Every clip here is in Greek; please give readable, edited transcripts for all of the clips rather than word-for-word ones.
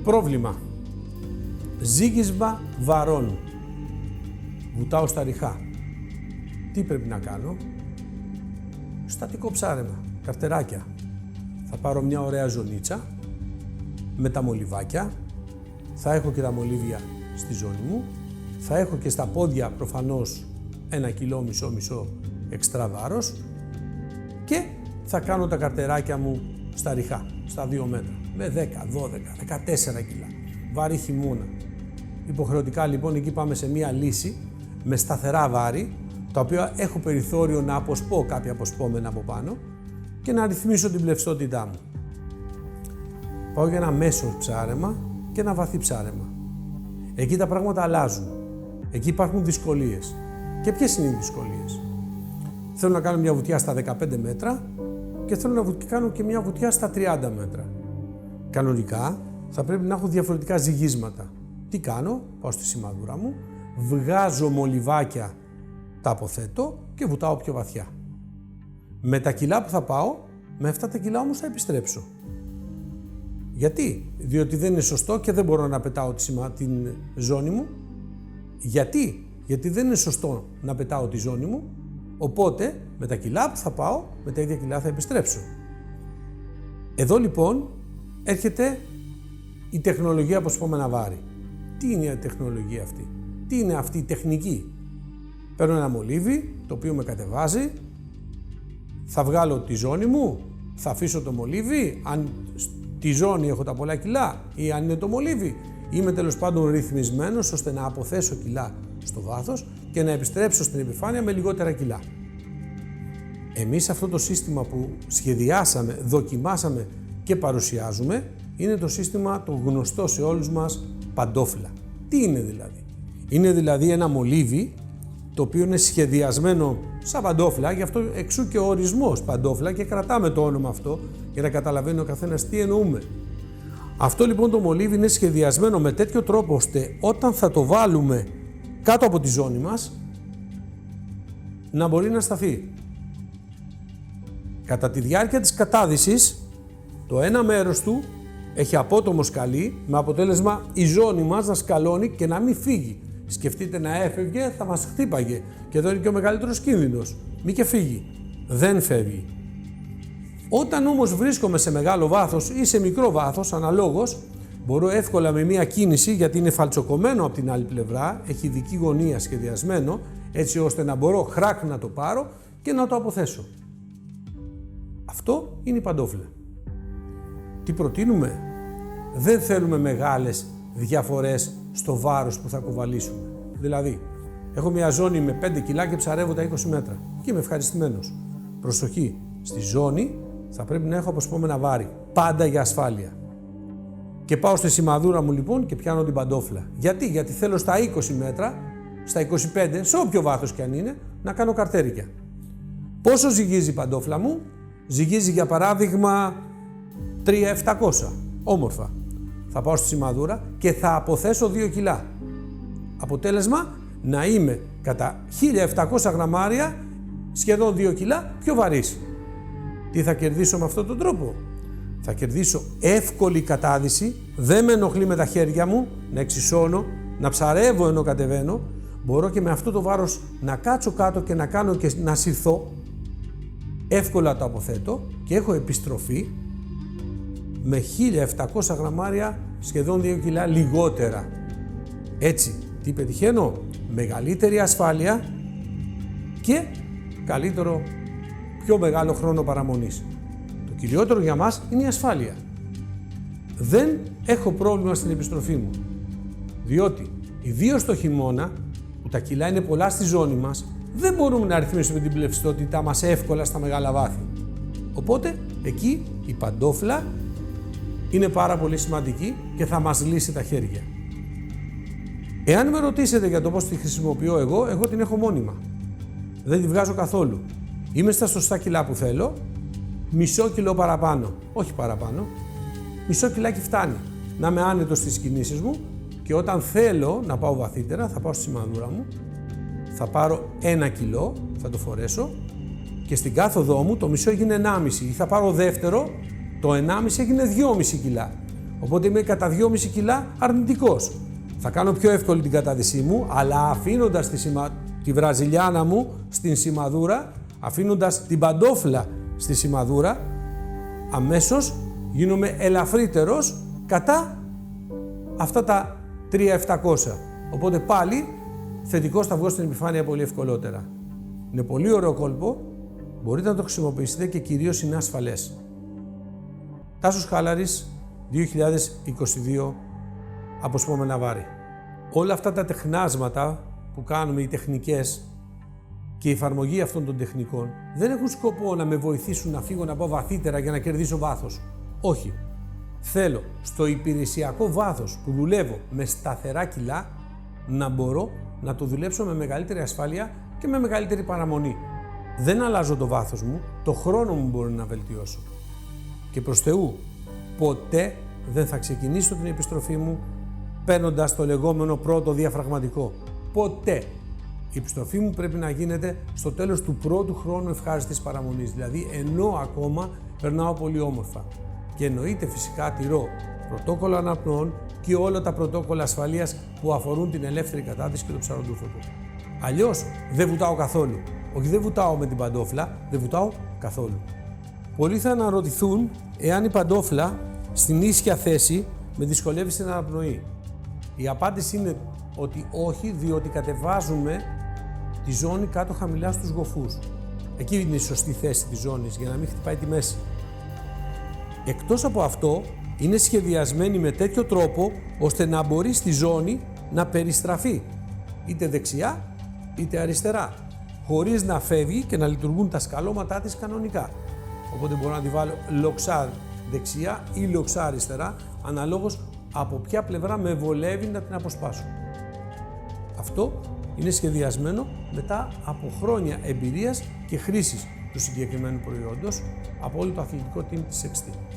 Πρόβλημα. Ζύγισμα βαρών. Βουτάω στα ριχά. Τι πρέπει να κάνω? Στατικό ψάρεμα, καρτεράκια. Θα πάρω μια ωραία ζωνίτσα με τα μολυβάκια. Θα έχω και τα μολύβια στη ζώνη μου. Θα έχω και στα πόδια προφανώς 1 κιλό μισό εξτρά βάρος και θα κάνω τα καρτεράκια μου στα ριχά, στα 2 μέτρα, με 10, 12, 14 κιλά, βάρη χειμώνα. Υποχρεωτικά λοιπόν εκεί πάμε σε μία λύση με σταθερά βάρη, τα οποία έχω περιθώριο να αποσπώ κάποια αποσπόμενα από πάνω και να ρυθμίσω την πλευστότητά μου. Πάω για ένα μέσο ψάρεμα και ένα βαθύ ψάρεμα. Εκεί τα πράγματα αλλάζουν. Εκεί υπάρχουν δυσκολίες. Και ποιες είναι οι δυσκολίες? Θέλω να κάνω μια βουτιά στα 15 μέτρα και θέλω να κάνω και μια βουτιά στα 30 μέτρα. Κανονικά θα πρέπει να έχω διαφορετικά ζυγίσματα. Τι κάνω? Πάω στη σημαδούρα μου, βγάζω μολυβάκια, τα αποθέτω και βουτάω πιο βαθιά. Με τα κιλά που θα πάω, με αυτά τα κιλά όμως θα επιστρέψω. Γιατί? Διότι δεν είναι σωστό και δεν μπορώ να πετάω την ζώνη μου. Γιατί? Γιατί δεν είναι σωστό να πετάω τη ζώνη μου, οπότε με τα κιλά που θα πάω, με τα ίδια κιλά θα επιστρέψω. Εδώ λοιπόν έρχεται η τεχνολογία αποσπόμενα βάρη. Τι είναι η τεχνολογία αυτή? Τι είναι αυτή η τεχνική? Παίρνω ένα μολύβι, το οποίο με κατεβάζει, θα βγάλω τη ζώνη μου, θα αφήσω το μολύβι, αν στη ζώνη έχω τα πολλά κιλά ή αν είναι το μολύβι, είμαι τέλος πάντων ρυθμισμένος ώστε να αποθέσω κιλά στο βάθος και να επιστρέψω στην επιφάνεια με λιγότερα κιλά. Εμείς αυτό το σύστημα που σχεδιάσαμε, δοκιμάσαμε και παρουσιάζουμε είναι το σύστημα το γνωστό σε όλους μας παντόφλα. Τι είναι δηλαδή? Είναι δηλαδή ένα μολύβι το οποίο είναι σχεδιασμένο σαν παντόφλα, γι' αυτό εξού και ο ορισμός παντόφλα και κρατάμε το όνομα αυτό για να καταλαβαίνει ο καθένας τι εννοούμε. Αυτό λοιπόν το μολύβι είναι σχεδιασμένο με τέτοιο τρόπο ώστε όταν θα το βάλουμε κάτω από τη ζώνη μας να μπορεί να σταθεί. Κατά τη διάρκεια της κατάδυσης το ένα μέρος του έχει απότομο σκαλί με αποτέλεσμα η ζώνη μας να σκαλώνει και να μην φύγει. Σκεφτείτε να έφευγε, θα μας χτύπαγε και εδώ είναι και ο μεγαλύτερος κίνδυνος. Μη και φύγει. Δεν φεύγει. Όταν όμως βρίσκομαι σε μεγάλο βάθος ή σε μικρό βάθος, αναλόγως, μπορώ εύκολα με μία κίνηση, γιατί είναι φαλτσοκομμένο από την άλλη πλευρά, έχει ειδική γωνία σχεδιασμένο, έτσι ώστε να μπορώ χράκ να το πάρω και να το αποθέσω. Αυτό είναι η παντόφλα. Τι προτείνουμε? Δεν θέλουμε μεγάλες διαφορές στο βάρος που θα κουβαλήσουμε. Δηλαδή, έχω μια ζώνη με 5 κιλά και ψαρεύω τα 20 μέτρα και είμαι ευχαριστημένος. Προσοχή, στη ζώνη θα πρέπει να έχω αποσπόμενα βάρη, πάντα για ασφάλεια. Και πάω στη σημαδούρα μου λοιπόν και πιάνω την παντόφλα. Γιατί? Γιατί θέλω στα 20 μέτρα, στα 25, σε όποιο βάθος κι αν είναι, να κάνω καρτέρικια. Πόσο ζυγίζει η παντόφλα μου? Ζυγίζει για παράδειγμα 3.700, όμορφα. Θα πάω στη σημαδούρα και θα αποθέσω 2 κιλά. Αποτέλεσμα να είμαι κατά 1.700 γραμμάρια, σχεδόν 2 κιλά πιο βαρύς. Τι θα κερδίσω με αυτόν τον τρόπο? Θα κερδίσω εύκολη κατάδυση, δεν με ενοχλεί με τα χέρια μου, να εξισώνω, να ψαρεύω ενώ κατεβαίνω. Μπορώ και με αυτό το βάρος να κάτσω κάτω και να κάνω και να συρθώ. Εύκολα το αποθέτω και έχω επιστροφή με 1.700 γραμμάρια, σχεδόν 2 κιλά λιγότερα. Έτσι, τι πετυχαίνω? Μεγαλύτερη ασφάλεια και καλύτερο, πιο μεγάλο χρόνο παραμονής. Το κυριότερο για μας είναι η ασφάλεια. Δεν έχω πρόβλημα στην επιστροφή μου, διότι ιδίως το χειμώνα, που τα κιλά είναι πολλά στη ζώνη μας, δεν μπορούμε να ρυθμίσουμε την πλευστότητά μας εύκολα στα μεγάλα βάθη. Οπότε, εκεί η παντόφλα είναι πάρα πολύ σημαντική και θα μας λύσει τα χέρια. Εάν με ρωτήσετε για το πώς τη χρησιμοποιώ εγώ την έχω μόνιμα. Δεν τη βγάζω καθόλου. Είμαι στα σωστά κιλά που θέλω, μισό κιλό παραπάνω, όχι παραπάνω, μισό κιλάκι φτάνει. Να είμαι άνετος στις κινήσεις μου και όταν θέλω να πάω βαθύτερα θα πάω στη σημαδούρα μου, θα πάρω 1 κιλό, θα το φορέσω και στην κάθοδό μου το μισό έγινε 1,5 ή θα πάρω δεύτερο, το 1,5 έγινε 2,5 κιλά. Οπότε είμαι κατά 2,5 κιλά αρνητικός. Θα κάνω πιο εύκολη την κατάδυσή μου, αλλά αφήνοντας τη βραζιλιάνα μου στην σημαδούρα, αφήνοντας την παντόφλα στη σημαδούρα, αμέσως γίνομαι ελαφρύτερος κατά αυτά τα 3.700. Οπότε πάλι θετικός θα βγω στην επιφάνεια πολύ ευκολότερα. Είναι πολύ ωραίο κόλπο, μπορείτε να το χρησιμοποιήσετε και κυρίως είναι ασφαλές. Τάσος Χάλαρης, 2022, από Σπόμενα Βάρη. Όλα αυτά τα τεχνάσματα που κάνουμε, οι τεχνικές και η εφαρμογή αυτών των τεχνικών δεν έχουν σκοπό να με βοηθήσουν να φύγω να πάω βαθύτερα για να κερδίσω βάθος. Όχι. Θέλω στο υπηρεσιακό βάθος που δουλεύω με σταθερά κιλά να μπορώ να το δουλέψω με μεγαλύτερη ασφάλεια και με μεγαλύτερη παραμονή. Δεν αλλάζω το βάθος μου, το χρόνο μου μπορώ να βελτιώσω. Και προς Θεού, ποτέ δεν θα ξεκινήσω την επιστροφή μου παίρνοντας το λεγόμενο πρώτο διαφραγματικό. Ποτέ. Η επιστροφή μου πρέπει να γίνεται στο τέλος του πρώτου χρόνου ευχάριστης παραμονής, δηλαδή ενώ ακόμα περνάω πολύ όμορφα. Και εννοείται φυσικά τηρώ πρωτόκολλο αναπνοών και όλα τα πρωτόκολλα ασφαλείας που αφορούν την ελεύθερη κατάδυση και το ψαροντούφεκο. Αλλιώς δεν βουτάω καθόλου. Όχι, δεν βουτάω με την παντόφλα, δεν βουτάω καθόλου. Πολλοί θα αναρωτηθούν εάν η παντόφλα στην ίσια θέση με δυσκολεύει στην αναπνοή. Η απάντηση είναι ότι όχι, διότι κατεβάζουμε τη ζώνη κάτω χαμηλά στους γοφούς. Εκεί είναι η σωστή θέση της ζώνης για να μην χτυπάει τη μέση. Εκτός από αυτό, είναι σχεδιασμένη με τέτοιο τρόπο ώστε να μπορεί στη ζώνη να περιστραφεί είτε δεξιά είτε αριστερά, χωρίς να φεύγει και να λειτουργούν τα σκαλώματά της κανονικά. Οπότε μπορώ να τη βάλω λοξά δεξιά ή λοξά αριστερά, αναλόγως από ποια πλευρά με βολεύει να την αποσπάσω. Αυτό είναι σχεδιασμένο μετά από χρόνια εμπειρίας και χρήσης του συγκεκριμένου προϊόντος από όλο το αθλητικό team της Extreme.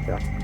Γεια.